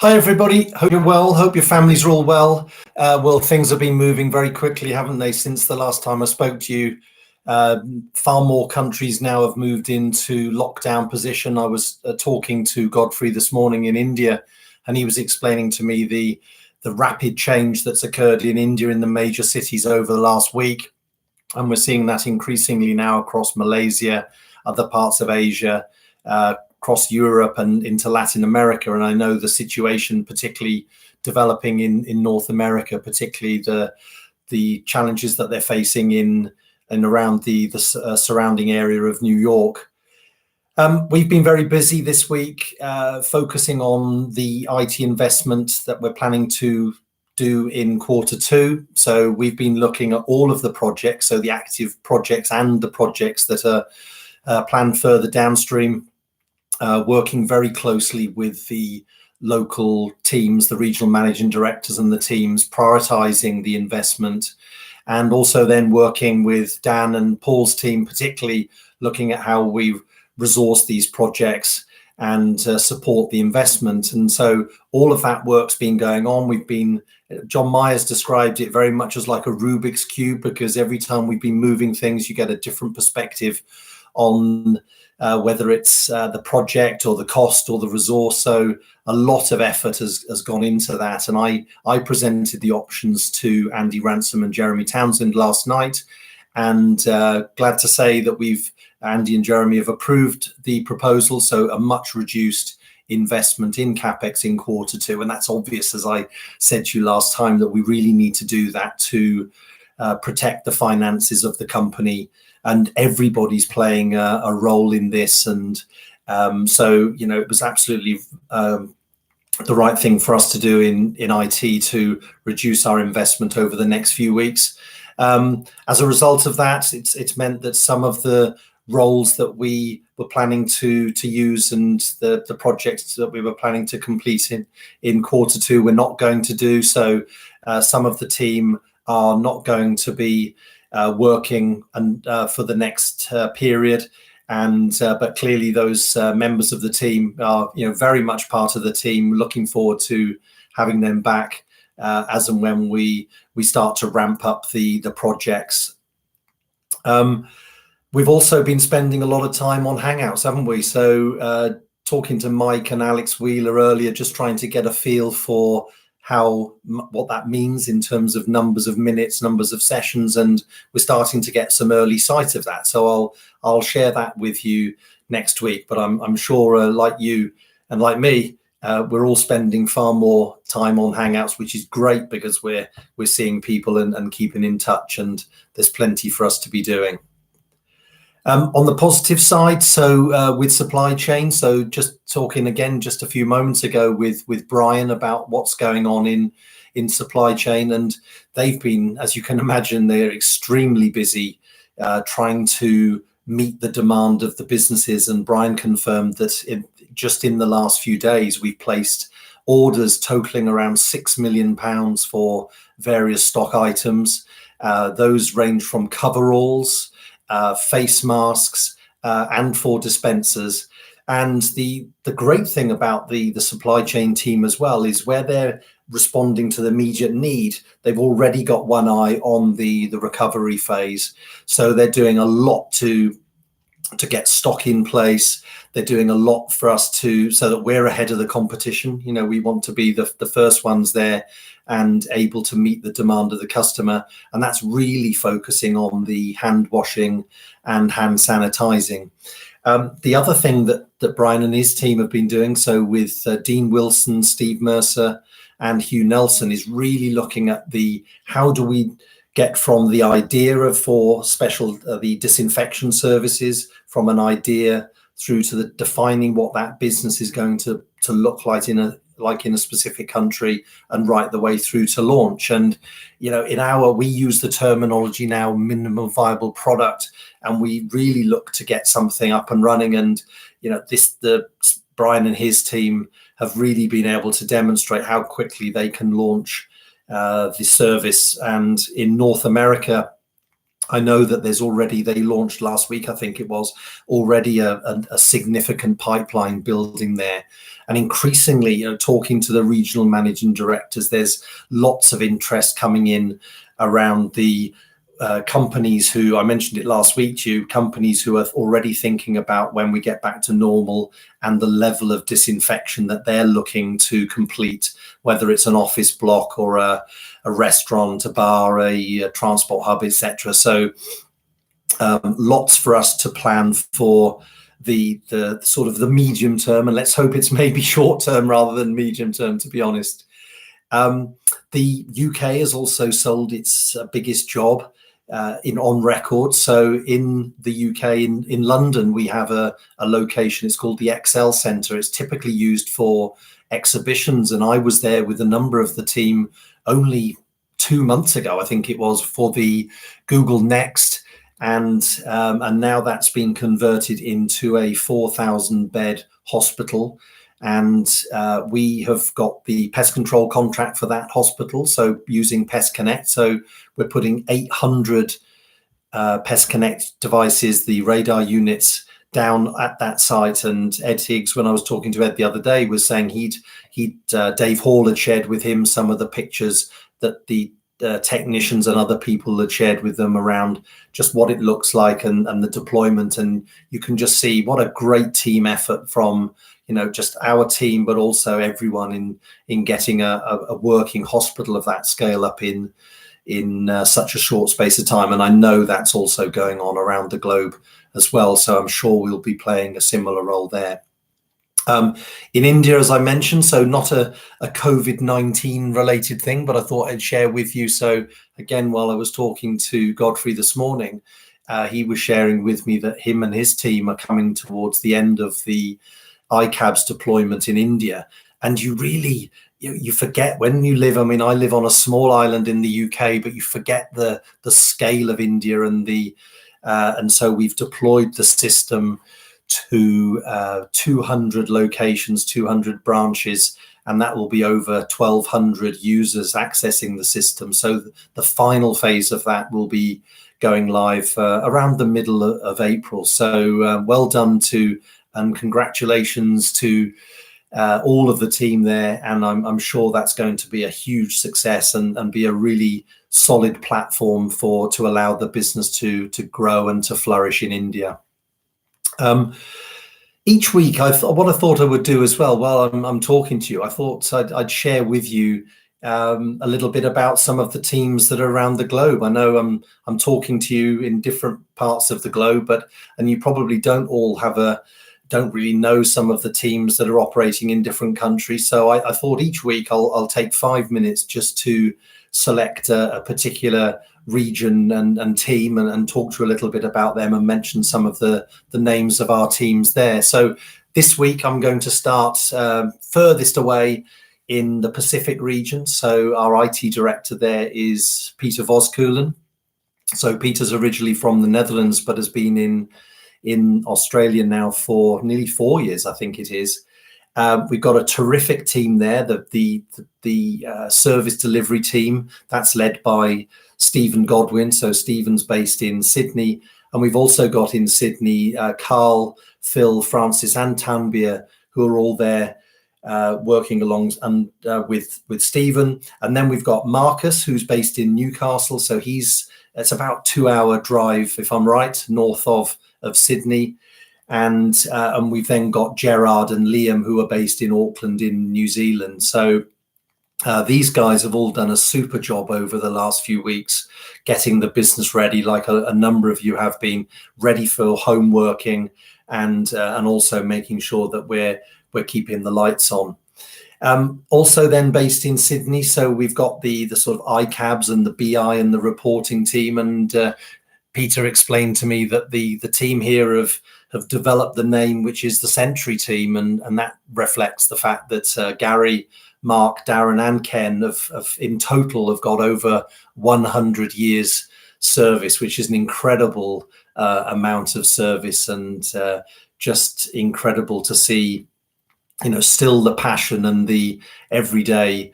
Hi, everybody. Hope you're well. Hope your families are all well. Well, things have been moving very quickly, haven't they, since the last time I spoke to you? Far more countries now have moved into lockdown position. I was talking to Godfrey this morning in India, and he was explaining to me the rapid change that's occurred in India in the major cities over the last week. And we're seeing that increasingly now across Malaysia, other parts of Asia, across Europe and into Latin America. And I know the situation particularly developing in North America, particularly the challenges that they're facing in and around the surrounding area of New York. We've been very busy this week focusing on the IT investment that we're planning to do in Q2. So we've been looking at all of the projects, so the active projects and the projects that are planned further downstream, working very closely with the local teams, the regional managing directors and the teams, prioritizing the investment, and also then working with Dan and Paul's team, particularly looking at how we resource these projects and support the investment. And so all of that work's been going on. John Myers described it very much as like a Rubik's Cube, because every time we've been moving things, you get a different perspective on whether it's the project or the cost or the resource. So a lot of effort has gone into that. And I presented the options to Andy Ransom and Jeremy Townsend last night, and glad to say that Andy and Jeremy have approved the proposal, so a much reduced investment in CapEx in Q2. And that's obvious, as I said to you last time, that we really need to do that to protect the finances of the company, and everybody's playing a role in this. And so, it was absolutely the right thing for us to do in IT to reduce our investment over the next few weeks. As a result of that, it's meant that some of the roles that we were planning to use and the projects that we were planning to complete in Q2 we're not going to do. So some of the team are not going to be working for the next period, but clearly those members of the team are very much part of the team. Looking forward to having them back as and when we start to ramp up the projects. We've also been spending a lot of time on Hangouts, haven't we? So talking to Mike and Alex Wheeler earlier, just trying to get a feel for what that means in terms of numbers of minutes, numbers of sessions, and we're starting to get some early sight of that. So I'll share that with you next week. But I'm sure, like you and like me, we're all spending far more time on Hangouts, which is great because we're seeing people and keeping in touch, and there's plenty for us to be doing. On the positive side, so with supply chain, so just talking again just a few moments ago with Brian about what's going on in supply chain, and they've been, as you can imagine, they're extremely busy trying to meet the demand of the businesses. And Brian confirmed that just in the last few days, we've placed orders totaling around £6 million for various stock items. Those range from coveralls, face masks, and for dispensers. And the great thing about the supply chain team as well is where they're responding to the immediate need, they've already got one eye on the recovery phase. So they're doing a lot to get stock in place. They're doing a lot for us so that we're ahead of the competition. We want to be the first ones there and able to meet the demand of the customer. And that's really focusing on the hand washing and hand sanitizing. The other thing that Brian and his team have been doing, so with Dean Wilson, Steve Mercer, and Hugh Nelson, is really looking at how do we get from the idea for the disinfection services, from an idea through to defining what that business is going to look like in a specific country, and right the way through to launch. And we use the terminology now minimum viable product, and we really look to get something up and running. And Brian and his team have really been able to demonstrate how quickly they can launch the service. And in North America, I know that there's already, they launched last week, I think it was, already a significant pipeline building there. And increasingly, talking to the regional managing directors, there's lots of interest coming in around the companies who, I mentioned it last week to you, companies who are already thinking about when we get back to normal and the level of disinfection that they're looking to complete, whether it's an office block or a restaurant, a bar, a transport hub, etc. So lots for us to plan for the sort of the medium term, and let's hope it's maybe short term rather than medium term, to be honest. The UK has also sold its biggest job on record. So in the UK, in London, we have a location. It's called the Excel Centre. It's typically used for exhibitions, and I was there with a number of the team only 2 months ago, I think it was, for the Google Next, and now that's been converted into a 4,000 bed hospital. And we have got the pest control contract for that hospital, so using Pest Connect. So we're putting 800 Pest Connect devices, the radar units, down at that site. And Ed Higgs, when I was talking to Ed the other day, was saying Dave Hall had shared with him some of the pictures that the technicians and other people had shared with them around just what it looks like and the deployment. And you can just see what a great team effort from just our team, but also everyone in getting a working hospital of that scale up in such a short space of time. And I know that's also going on around the globe as well. So I'm sure we'll be playing a similar role there. In India, as I mentioned, so not a COVID-19 related thing, but I thought I'd share with you. So again, while I was talking to Godfrey this morning, he was sharing with me that him and his team are coming towards the end of the ICABS deployment in India. And you really, you forget when you live, I mean, I live on a small island in the UK, but you forget the scale of India and so we've deployed the system to 200 locations, 200 branches, and that will be over 1,200 users accessing the system. So the final phase of that will be going live around the middle of April. So well done and congratulations to all of the team there. And I'm sure that's going to be a huge success and be a really solid platform to allow the business to grow and to flourish in India. Each week, what I thought I would do as well, while I'm talking to you, I thought I'd share with you a little bit about some of the teams that are around the globe. I know I'm talking to you in different parts of the globe, and you probably don't really know some of the teams that are operating in different countries. So I thought each week I'll take 5 minutes just to select a particular region and team and talk to you a little bit about them and mention some of the names of our teams there. So this week I'm going to start furthest away in the Pacific region. So our IT director there is Peter Voskuilen. So Peter's originally from the Netherlands, but has been in Australia now for nearly 4 years, I think it is. We've got a terrific team there, the service delivery team. That's led by Stephen Godwin. So Stephen's based in Sydney. And we've also got in Sydney, Carl, Phil, Francis and Tanbir, who are all there working along and with Stephen. And then we've got Marcus, who's based in Newcastle. So it's about 2-hour drive, if I'm right, north of Sydney. And we've then got Gerard and Liam, who are based in Auckland in New Zealand. So these guys have all done a super job over the last few weeks, getting the business ready, like a number of you have been, ready for home working and also making sure that we're keeping the lights on. Also then based in Sydney, so we've got the sort of ICABS and the BI and the reporting team. And Peter explained to me that the team here have developed the name, which is the Sentry team, and that reflects the fact that Gary, Mark, Darren and Ken have in total have got over 100 years service, which is an incredible amount of service, and just incredible to see, still the passion and the everyday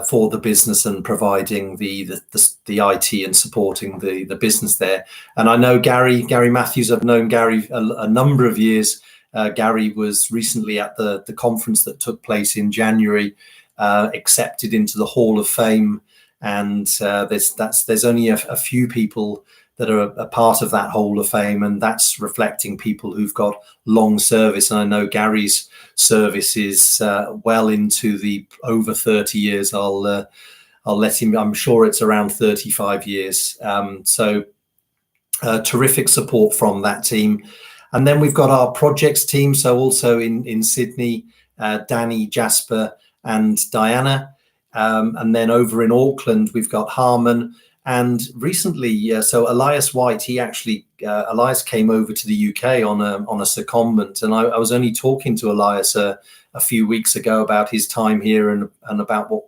for the business and providing the IT and supporting the business there. And I know Gary Matthews. I've known Gary a number of years. Gary was recently at the conference that took place in January, accepted into the Hall of Fame, and there's only a few people that are a part of that Hall of Fame, and that's reflecting people who've got long service. And I know Gary's service is well into the over 30 years. I'll let him. I'm sure it's around 35 years. So terrific support from that team. And then we've got our projects team. So also in Sydney, Danny, Jasper, and Diana. And then over in Auckland, we've got Harmon. And recently, so Elias White, Elias came over to the UK on a secondment, and I was only talking to Elias a few weeks ago about his time here and about what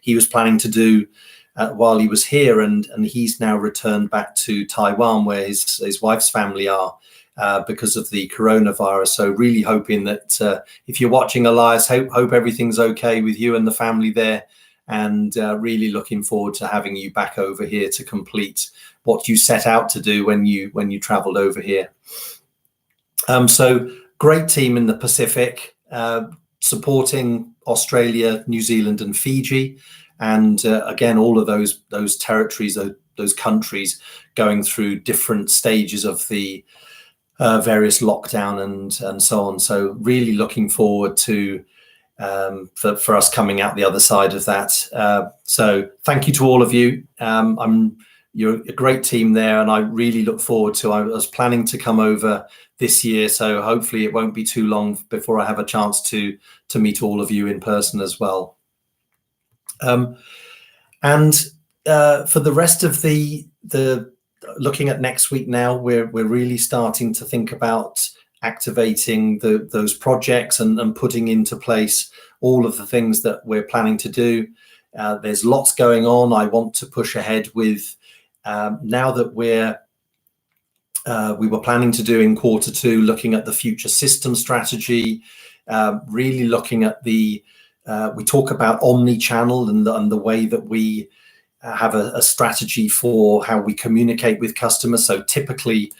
he was planning to do while he was here, and he's now returned back to Taiwan, where his wife's family are because of the coronavirus. So really hoping that if you're watching, Elias, hope everything's okay with you and the family there. And really looking forward to having you back over here to complete what you set out to do when you travelled over here. So great team in the Pacific, supporting Australia, New Zealand, and Fiji, and again all of those territories, those countries going through different stages of the various lockdown and so on. So really looking forward to. For us coming out the other side of that. So thank you to all of you. You're a great team there, and I really look forward to. I was planning to come over this year, so hopefully it won't be too long before I have a chance to meet all of you in person as well. And for the rest of the looking at next week now, we're really starting to think about activating those projects and putting into place all of the things that we're planning to do. There's lots going on. I want to push ahead with now that we were planning to do in Q2, looking at the future system strategy, really looking at we talk about omni-channel and the way that we have a strategy for how we communicate with customers. So typically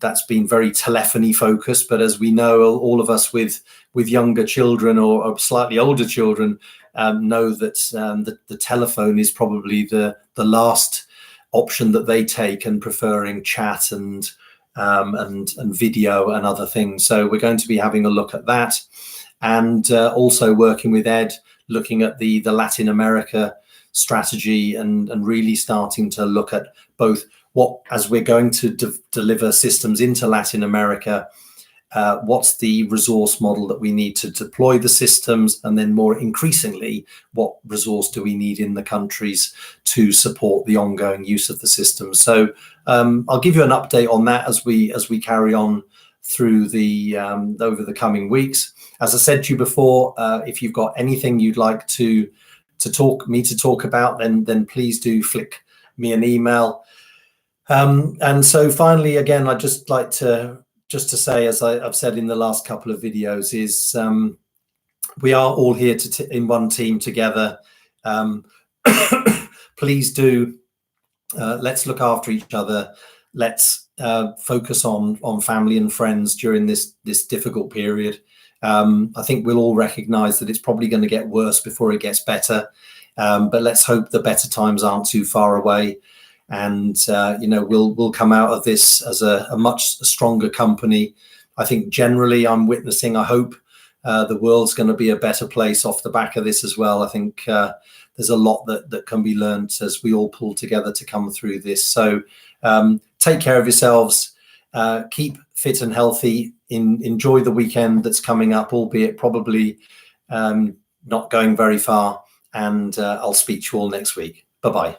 that's been very telephony focused, but as we know, all of us with younger children or slightly older children know that the telephone is probably the last option that they take, and preferring chat and video and other things. So we're going to be having a look at that, and also working with Ed, looking at the Latin America strategy and really starting to look at both as we're going to deliver systems into Latin America, what's the resource model that we need to deploy the systems, and then more increasingly, what resource do we need in the countries to support the ongoing use of the system. So I'll give you an update on that as we carry on through over the coming weeks. As I said to you before, if you've got anything you'd like to talk about, then please do flick me an email. And so finally, again, I'd just like to say, as I've said in the last couple of videos, is we are all here in one team together. Please do, let's look after each other. Let's focus on family and friends during this difficult period. I think we'll all recognize that it's probably going to get worse before it gets better. But let's hope the better times aren't too far away. And we'll come out of this as a much stronger company. I think generally I'm witnessing, I hope the world's going to be a better place off the back of this as well. I think there's a lot that can be learned as we all pull together to come through this. So take care of yourselves, keep fit and healthy, enjoy the weekend that's coming up, albeit probably not going very far. And I'll speak to you all next week. Bye-bye.